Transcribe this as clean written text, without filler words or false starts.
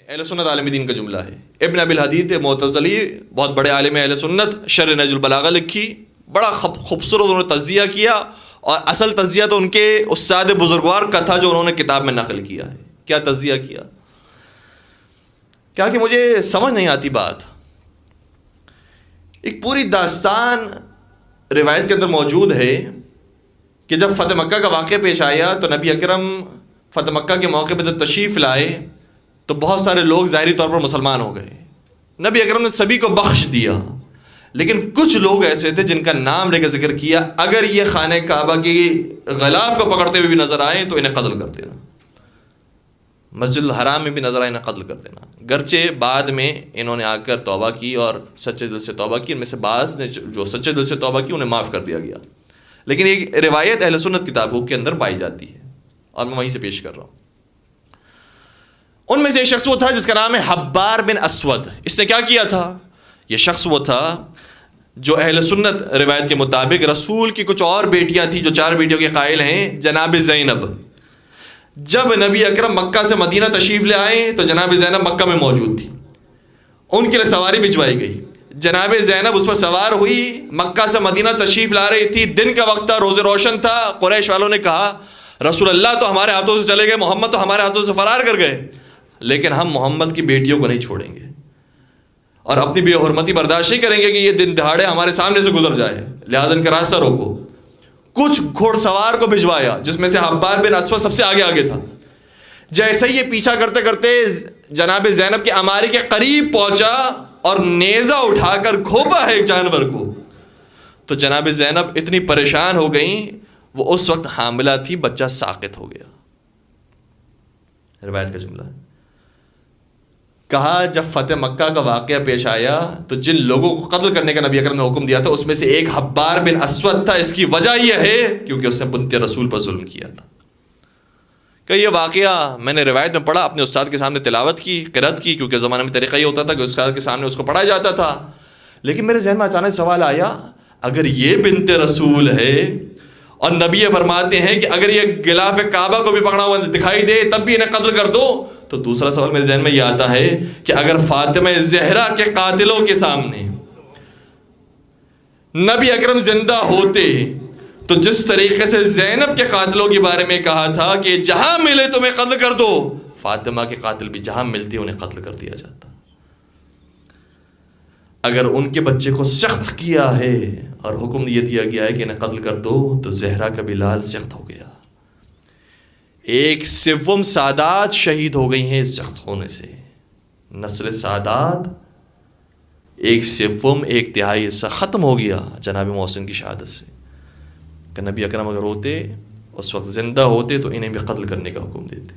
اہل سنت عالم دین کا جملہ ہے. ابن ابی الحدید معتزلی بہت بڑے عالم اہل سنت، شرح نہج البلاغہ لکھی، بڑا خوبصورت انہوں نے تجزیہ کیا، اور اصل تجزیہ تو ان کے استاد بزرگوار کا تھا جو انہوں نے کتاب میں نقل کیا ہے. کیا تجزیہ کیا کہ مجھے سمجھ نہیں آتی بات. ایک پوری داستان روایت کے اندر موجود ہے کہ جب فتح مکہ کا واقعہ پیش آیا تو نبی اکرم فتح مکہ کے موقع پہ جب تشریف لائے تو بہت سارے لوگ ظاہری طور پر مسلمان ہو گئے. نبی اکرم نے سبھی کو بخش دیا، لیکن کچھ لوگ ایسے تھے جن کا نام لے کے ذکر کیا، اگر یہ خانہ کعبہ کی غلاف کو پکڑتے ہوئے بھی نظر آئیں تو انہیں قتل کر دینا، مسجد الحرام میں بھی نظر آئے انہیں قتل کر دینا. گرچہ بعد میں انہوں نے آ کر توبہ کی اور سچے دل سے توبہ کی، ان میں سے بعض نے جو سچے دل سے توبہ کی انہیں معاف کر دیا گیا. لیکن ایک روایت اہل سنت کتابوں کے اندر پائی جاتی ہے اور میں وہیں سے پیش کر رہا ہوں. ان میں سے ایک شخص وہ تھا جس کا نام ہے حبار بن اسود. اس نے کیا کیا تھا؟ یہ شخص وہ تھا جو اہل سنت روایت کے مطابق رسول کی کچھ اور بیٹیاں تھیں جو 4 بیٹیوں کے قائل ہیں. جناب زینب، جب نبی اکرم مکہ سے مدینہ تشریف لے آئے تو جناب زینب مکہ میں موجود تھی. ان کے لیے سواری بھجوائی گئی. جناب زینب اس پر سوار ہوئی، مکہ سے مدینہ تشریف لا رہی تھی. دن کا وقت تھا، روز روشن تھا. قریش والوں نے کہا رسول اللہ تو ہمارے ہاتھوں سے چلے گئے، محمد تو ہمارے ہاتھوں سے فرار کر گئے، لیکن ہم محمد کی بیٹیوں کو نہیں چھوڑیں گے اور اپنی بے حرمتی برداشت نہیں کریں گے کہ یہ دن دہاڑے ہمارے سامنے سے گزر جائے، لہذا ان کا راستہ روکو. کچھ گھوڑ سوار کو بھجوایا جس میں سے حبار بن اسود سب سے آگے تھا. جیسے ہی یہ پیچھا کرتے کرتے جناب زینب کے اماری کے قریب پہنچا اور نیزہ اٹھا کر گھونپا ہے ایک جانور کو، تو جناب زینب اتنی پریشان ہو گئیں، وہ اس وقت حاملہ تھی، بچہ ساقط ہو گیا. روایت کا جملہ ہے. کہا جب فتح مکہ کا واقعہ پیش آیا تو جن لوگوں کو قتل کرنے کا نبی اکرم نے حکم دیا تھا اس میں سے ایک حبار بن اسود تھا. اس کی وجہ یہ ہے کیونکہ اس نے بنت رسول پر ظلم کیا تھا. کہ یہ واقعہ میں نے روایت میں پڑھا، اپنے استاد کے سامنے تلاوت کی، قرأت کی، کیونکہ زمانے میں طریقہ یہ ہوتا تھا کہ استاد کے سامنے اس کو پڑھا جاتا تھا. لیکن میرے ذہن میں اچانک سوال آیا، اگر یہ بنت رسول ہے اور نبی فرماتے ہیں کہ اگر یہ غلاف کعبہ کو بھی پکڑا ہوا دکھائی دے تب بھی انہیں قتل کر دو، تو دوسرا سوال میرے ذہن میں یہ آتا ہے کہ اگر فاطمہ زہرا کے قاتلوں کے سامنے نبی اکرم زندہ ہوتے تو جس طریقے سے زینب کے قاتلوں کے بارے میں کہا تھا کہ جہاں ملے تمہیں قتل کر دو، فاطمہ کے قاتل بھی جہاں ملتے انہیں قتل کر دیا جاتا. اگر ان کے بچے کو سخت کیا ہے اور حکم یہ دیا گیا ہے کہ انہیں قتل کر دو، تو زہرا کا بھی لال سخت ہو گیا. 1/7 سادات شہید ہو گئی ہیں اس سخت ہونے سے. نسل سادات 1/7 1/3 حصہ ختم ہو گیا جناب محسن کی شہادت سے. کہ نبی اکرم اگر ہوتے اس وقت زندہ ہوتے تو انہیں بھی قتل کرنے کا حکم دیتے.